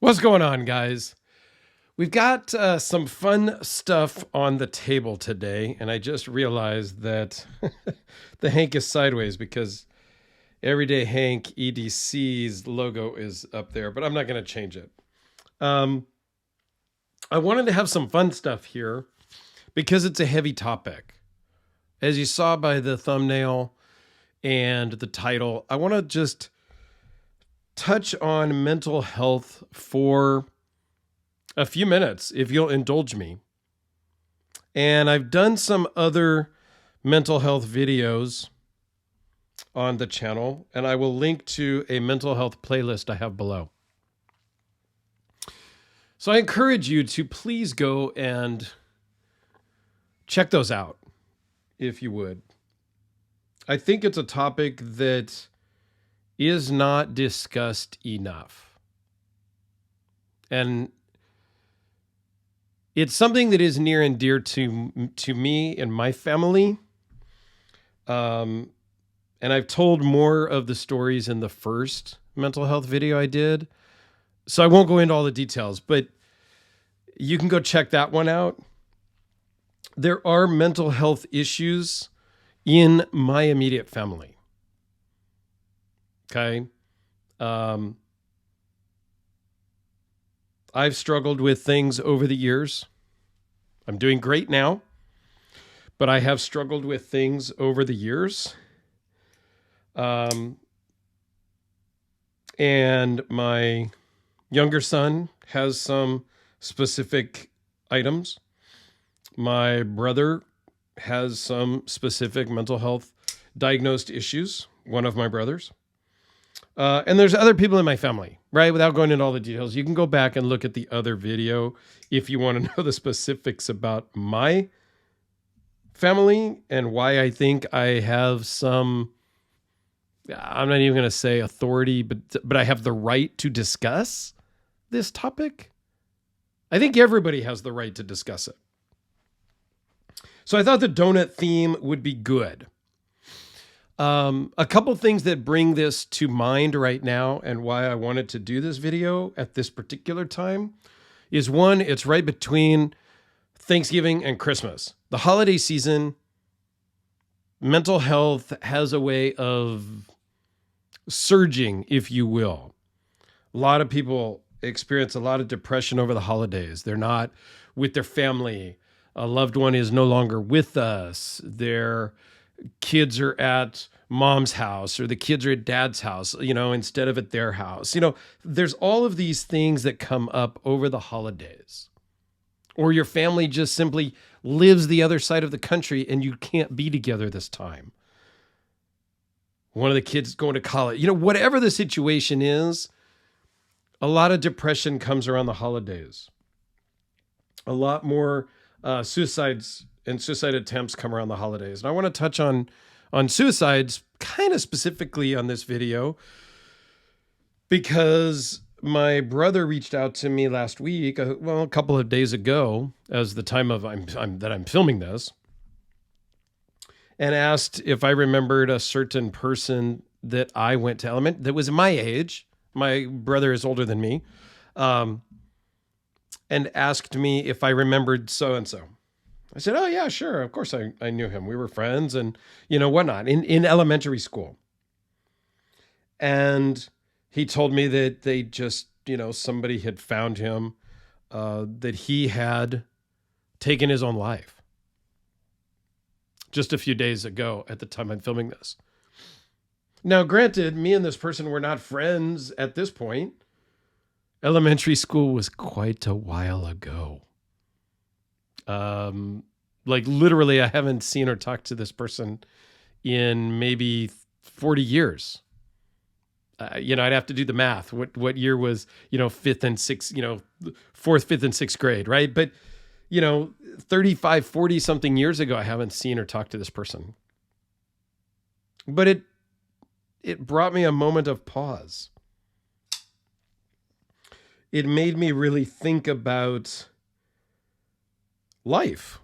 What's going on, guys? We've got some fun stuff on the table today, and I just realized that the Hank is sideways because Everyday Hank EDC's logo is up there, but I'm not going to change it. Um, I wanted to have some fun stuff here because it's a heavy topic. As you saw by the thumbnail and the title, I want to just touch on mental health for a few minutes, if you'll indulge me. And I've done some other mental health videos on the channel, and I will link to a mental health playlist I have below. So I encourage you to please go and check those out, if you would. I think it's a topic that is not discussed enough. And it's something that is near and dear to me and my family. And I've told more of the stories in the first mental health video I did. So I won't go into all the details, but you can go check that one out. There are mental health issues in my immediate family. Okay. I've struggled with things over the years. I'm doing great now, but I have struggled with things over the years. And my younger son has some specific items. My brother has some specific mental health diagnosed issues, one of my brothers. And there's other people in my family, right? Without going into all the details, you can go back and look at the other video if you want to know the specifics about my family and why I think I have some, I'm not even going to say authority, but I have the right to discuss this topic. I think everybody has the right to discuss it. So I thought the donut theme would be good. A couple things that bring this to mind right now and why I wanted to do this video at this particular time is one, it's right between Thanksgiving and Christmas. The holiday season, mental health has a way of surging, if you will. A lot of people experience a lot of depression over the holidays. They're not with their family. A loved one is no longer with us. Their kids are at mom's house or the kids are at dad's house, instead of at their house. There's all of these things that come up over the holidays. Or your family just simply lives the other side of the country and you can't be together this time. One of the kids going to college, whatever the situation is, a lot of depression comes around the holidays. A lot more suicides and suicide attempts come around the holidays. And I want to touch on suicides kind of specifically on this video because my brother reached out to me last week, a couple of days ago, as the time of that I'm filming this, and asked if I remembered a certain person that I went to element that was my age. My brother is older than me, and asked me if I remembered so-and-so. I said, oh, yeah, sure. Of course I knew him. We were friends and, whatnot in elementary school. And he told me that they just, somebody had found him, that he had taken his own life just a few days ago at the time I'm filming this. Now, granted, me and this person were not friends at this point. Elementary school was quite a while ago. Like literally, I haven't seen or talked to this person in maybe 40 years. I'd have to do the math. What year was, fifth and sixth, fourth, fifth and sixth grade, right? But, 35, 40 something years ago, I haven't seen or talked to this person. But it brought me a moment of pause. It made me really think about life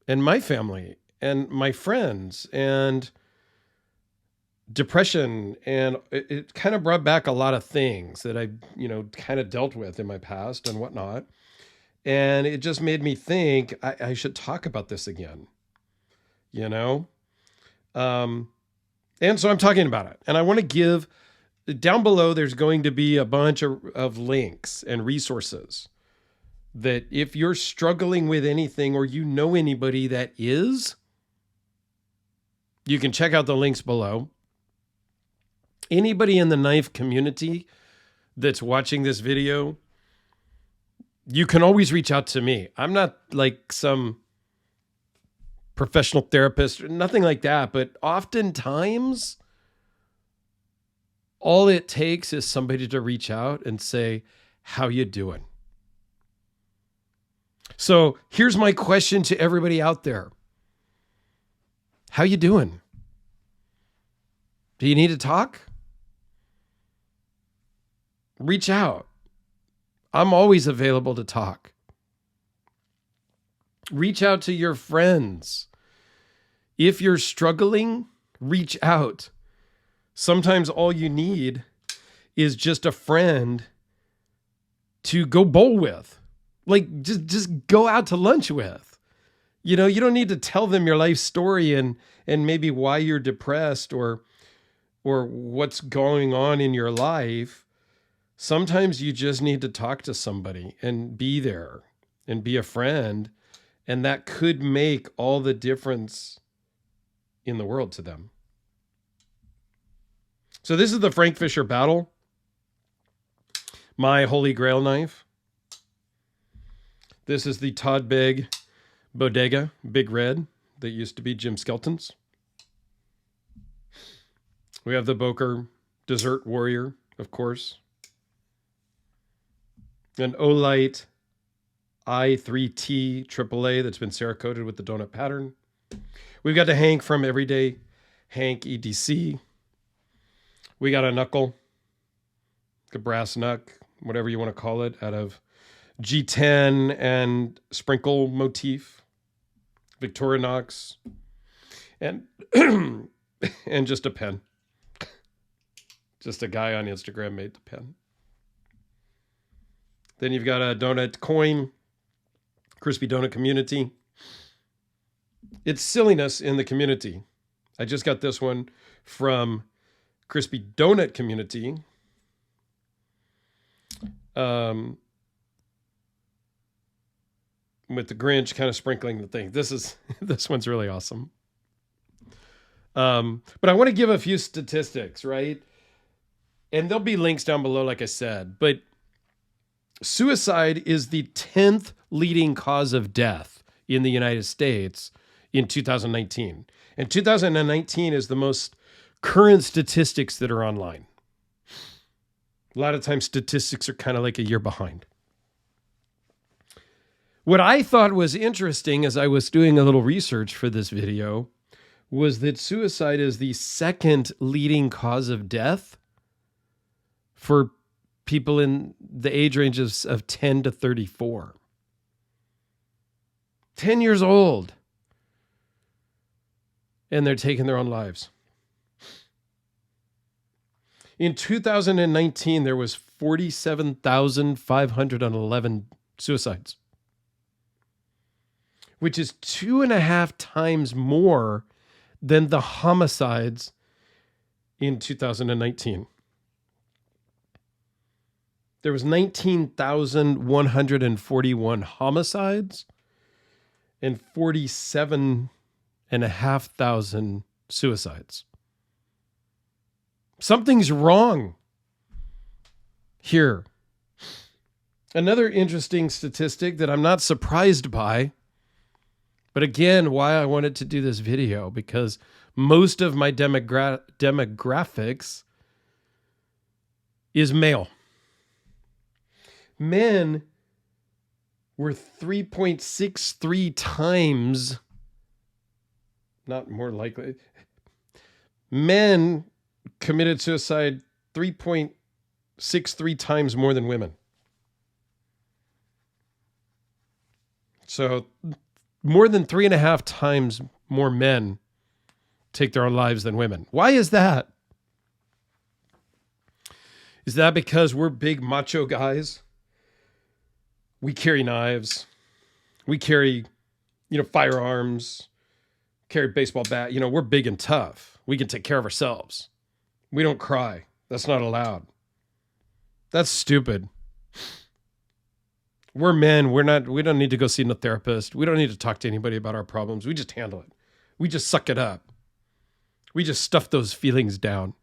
and my family and my friends and depression, and it kind of brought back a lot of things that I, kind of dealt with in my past and whatnot. And it just made me think I should talk about this again, you know? And so I'm talking about it. And I want to give down below, there's going to be a bunch of links and resources that if you're struggling with anything or you know anybody that is, you can check out the links below. Anybody in the knife community that's watching this video, you can always reach out to me. I'm not like some professional therapist or nothing like that, but oftentimes all it takes is somebody to reach out and say, how you doing? So here's my question to everybody out there. How you doing? Do you need to talk? Reach out. I'm always available to talk. Reach out to your friends. If you're struggling, reach out. Sometimes all you need is just a friend to go bowl with. Like just go out to lunch with. You don't need to tell them your life story and maybe why you're depressed or what's going on in your life. Sometimes you just need to talk to somebody and be there and be a friend. And that could make all the difference in the world to them. So this is the Frank Fisher Battle, my Holy Grail knife. This is the Todd Begg Bodega Big Red that used to be Jim Skelton's. We have the Boker Desert Warrior, of course. An Olight I3T AAA that's been Cerakoted with the donut pattern. We've got the Hank from Everyday Hank EDC. We got a knuckle, a brass knuck, whatever you want to call it, out of G10 and sprinkle motif, Victorinox, and and just a pen. Just a guy on Instagram made the pen. Then you've got a donut coin, crispy donut community. It's silliness in the community. I just got this one from crispy donut community. With the Grinch kind of sprinkling the thing. This one's really awesome. But I want to give a few statistics, right? And there'll be links down below, like I said. But suicide is the 10th leading cause of death in the United States in 2019. And 2019 is the most current statistics that are online. A lot of times statistics are kind of like a year behind. What I thought was interesting as I was doing a little research for this video was that suicide is the second leading cause of death for people in the age ranges of 10 to 34. 10 years old. And they're taking their own lives. In 2019, there was 47,511 suicides, which is 2.5 times more than the homicides in 2019. There was 19,141 homicides and 47,500 suicides. Something's wrong here. Another interesting statistic that I'm not surprised by, but again, why I wanted to do this video, because most of my demographics is male. Men were 3.63 times, not more likely, men committed suicide 3.63 times more than women. So more than 3.5 times more men take their own lives than women. Why is that? Is that because we're big macho guys? We carry knives. We carry, firearms, carry baseball bat. We're big and tough. We can take care of ourselves. We don't cry. That's not allowed. That's stupid. We're men. We don't need to go see a therapist. We don't need to talk to anybody about our problems. We just handle it. We just suck it up. We just stuff those feelings down.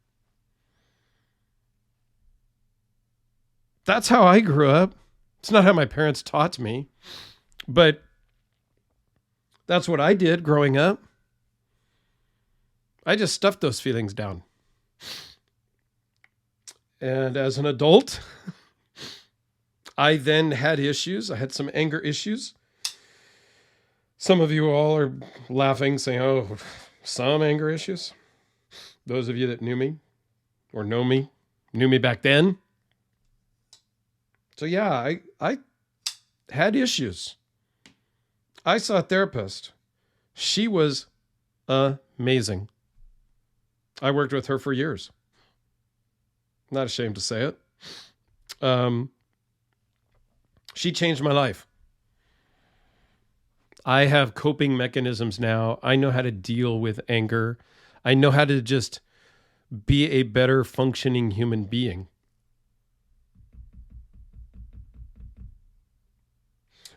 That's how I grew up. It's not how my parents taught me, but that's what I did growing up. I just stuffed those feelings down. And as an adult, I then had issues. I had some anger issues. Some of you all are laughing, saying, oh, some anger issues. Those of you that knew me or know me, knew me back then. So yeah, I had issues. I saw a therapist. She was amazing. I worked with her for years. Not ashamed to say it. She changed my life. I have coping mechanisms now. I know how to deal with anger. I know how to just be a better functioning human being.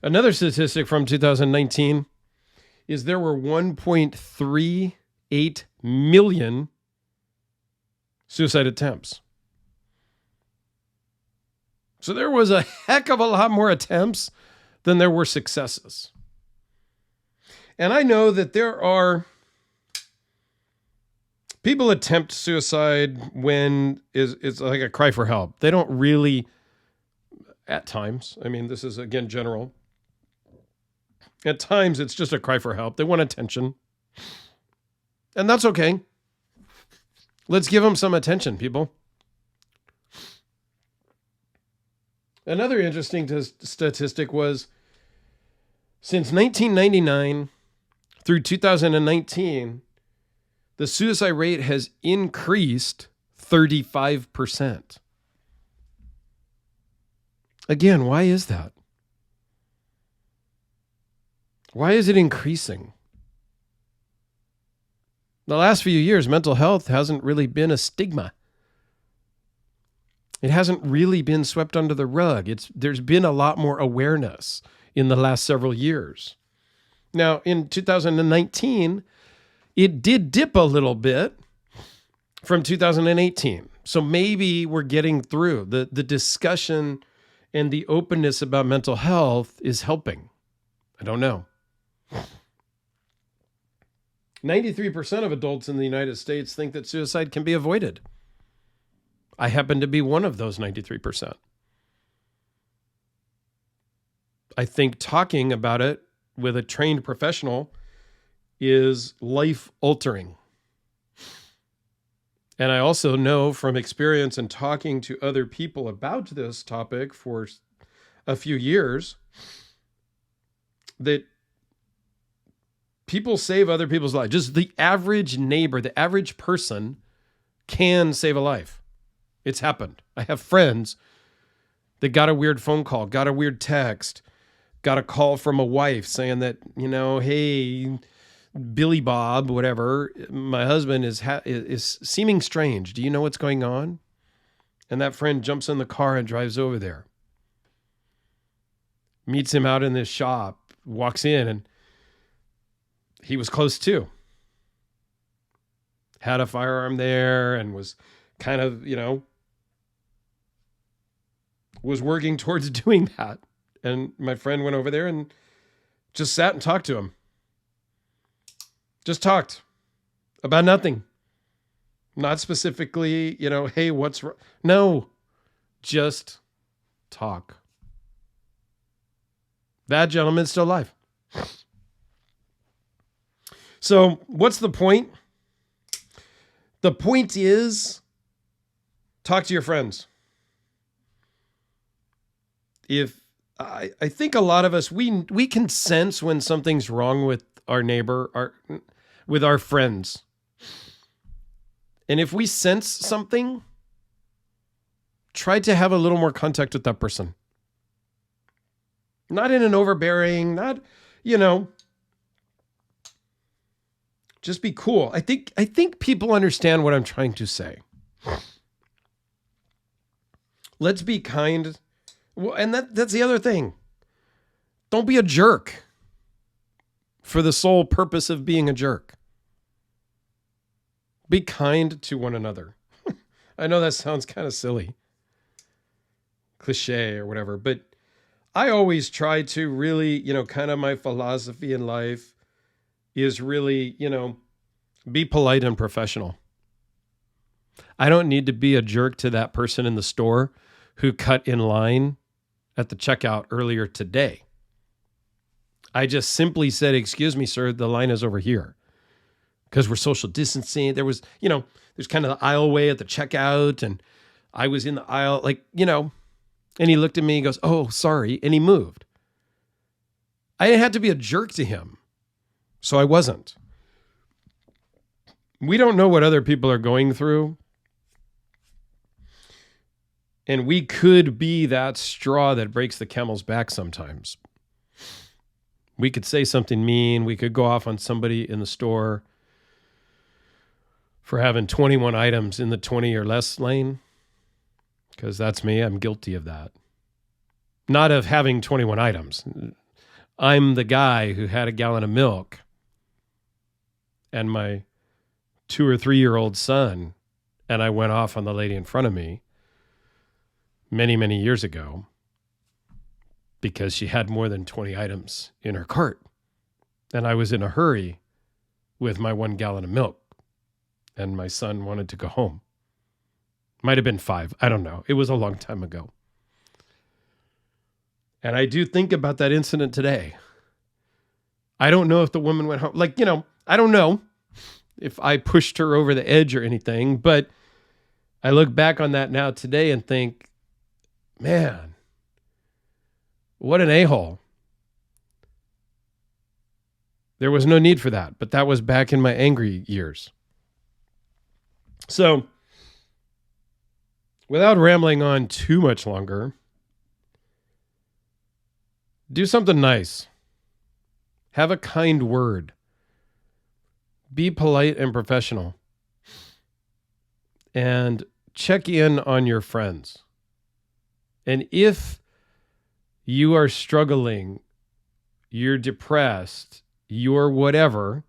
Another statistic from 2019 is there were 1.38 million suicide attempts. So there was a heck of a lot more attempts than there were successes. And I know that there are people attempt suicide when it's like a cry for help. They don't really, at times, I mean, this is again general. At times, it's just a cry for help. They want attention. And that's okay. Let's give them some attention, people. Another interesting statistic was since 1999 through 2019, the suicide rate has increased 35%. Again, why is that? Why is it increasing? The last few years, mental health hasn't really been a stigma. It hasn't really been swept under the rug. There's been a lot more awareness in the last several years. Now, in 2019, it did dip a little bit from 2018. So maybe we're getting through. The discussion and the openness about mental health is helping. I don't know. 93% of adults in the United States think that suicide can be avoided. I happen to be one of those 93%. I think talking about it with a trained professional is life-altering. And I also know from experience and talking to other people about this topic for a few years that people save other people's lives. Just the average neighbor, the average person can save a life. It's happened. I have friends that got a weird phone call, got a weird text, got a call from a wife saying that, hey, Billy Bob, whatever, my husband is seeming strange. Do you know what's going on? And that friend jumps in the car and drives over there. Meets him out in this shop, walks in, and he was close too. Had a firearm there and was kind of, was working towards doing that. And my friend went over there and just sat and talked to him. Just talked about nothing. Not specifically, hey, what's wrong? No, just talk. That gentleman's still alive. So what's the point? The point is talk to your friends. If I think a lot of us, we can sense when something's wrong with our neighbor, with our friends. And if we sense something, try to have a little more contact with that person. Not in an overbearing, not, just be cool. I think people understand what I'm trying to say. Let's be kind. Well, and that's the other thing. Don't be a jerk for the sole purpose of being a jerk. Be kind to one another. I know that sounds kind of silly, cliche or whatever, but I always try to really, kind of my philosophy in life is really, be polite and professional. I don't need to be a jerk to that person in the store who cut in line at the checkout earlier today. I just simply said, "Excuse me, sir, the line is over here." Because we're social distancing. There was, there's kind of the aisleway at the checkout, and I was in the aisle, and he looked at me and goes, "Oh, sorry," and he moved. I didn't have to be a jerk to him, so I wasn't. We don't know what other people are going through, and we could be that straw that breaks the camel's back sometimes. We could say something mean. We could go off on somebody in the store for having 21 items in the 20 or less lane, because that's me. I'm guilty of that. Not of having 21 items. I'm the guy who had a gallon of milk and my 2 or 3 year old son, and I went off on the lady in front of me many, many years ago because she had more than 20 items in her cart. And I was in a hurry with my 1 gallon of milk, and my son wanted to go home. Might have been 5. I don't know. It was a long time ago. And I do think about that incident today. I don't know if the woman went home. I don't know if I pushed her over the edge or anything, but I look back on that now today and think, man, what an a-hole. There was no need for that, but that was back in my angry years. So, without rambling on too much longer, do something nice. Have a kind word. Be polite and professional. And check in on your friends. And if you are struggling, you're depressed, you're whatever,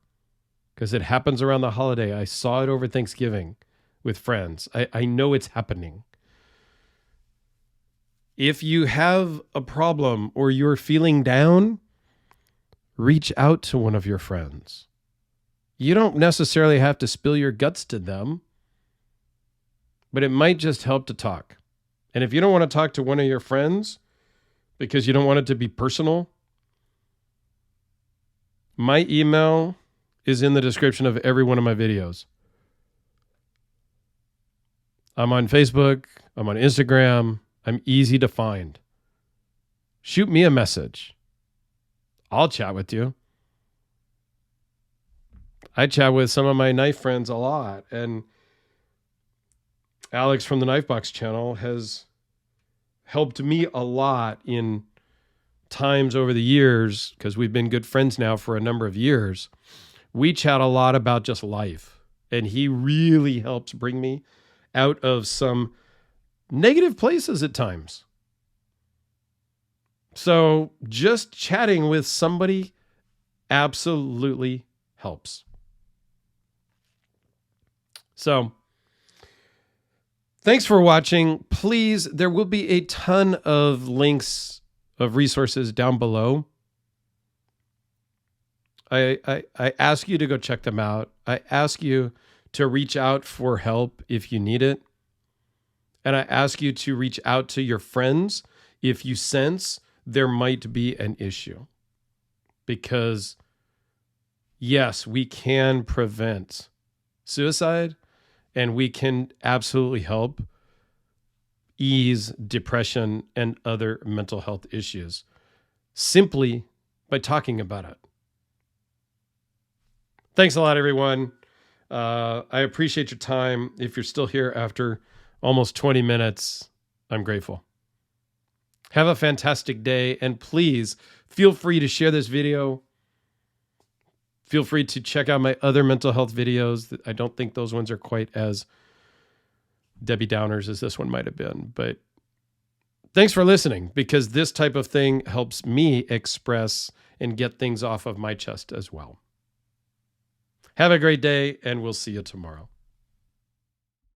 because it happens around the holiday. I saw it over Thanksgiving with friends. I know it's happening. If you have a problem or you're feeling down, reach out to one of your friends. You don't necessarily have to spill your guts to them, but it might just help to talk. And if you don't want to talk to one of your friends because you don't want it to be personal, my email is in the description of every one of my videos. I'm on Facebook. I'm on Instagram. I'm easy to find. Shoot me a message. I'll chat with you. I chat with some of my knife friends a lot. And Alex from the Knife Box channel has helped me a lot in times over the years, because we've been good friends now for a number of years. We chat a lot about just life. And he really helps bring me out of some negative places at times. So just chatting with somebody absolutely helps. So thanks for watching. Please, there will be a ton of links of resources down below. I ask you to go check them out. I ask you to reach out for help if you need it. And I ask you to reach out to your friends if you sense there might be an issue. Because, yes, we can prevent suicide, and we can absolutely help ease depression and other mental health issues simply by talking about it. Thanks a lot, everyone. I appreciate your time. If you're still here after almost 20 minutes, I'm grateful. Have a fantastic day, and please feel free to share this video. Feel free to check out my other mental health videos. I don't think those ones are quite as Debbie Downers as this one might have been, but thanks for listening, because this type of thing helps me express and get things off of my chest as well. Have a great day, and we'll see you tomorrow.